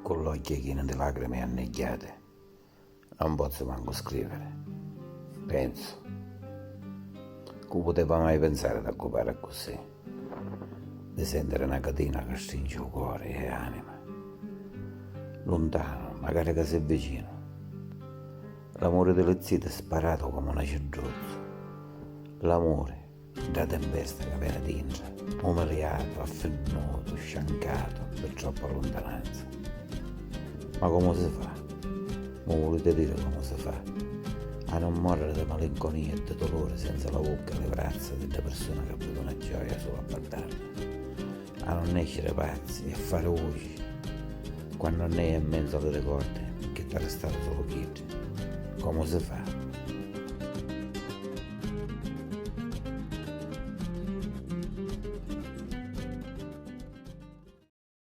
con l'occhio pieno di lacrime anneggiate. Non posso manco scrivere. Penso. Come poteva mai pensare di occupare così? Di sentire una catena che stringe il cuore e l'anima. Lontano, magari che sei vicino. L'amore delle zie è sparato come una cedruzza. L'amore da tempesta che viene dentro, umiliato, affennuto, sciancato per troppa lontananza. Ma come si fa? Mi volete dire come si fa? A non morrere di malinconia e di dolore senza la bocca e le braccia delle persone che vedono gioia solo a guardarla. A non essere pazzi e a fare voci quando non è in mezzo alle corde che ti è restato solo chiedere. Come si fa?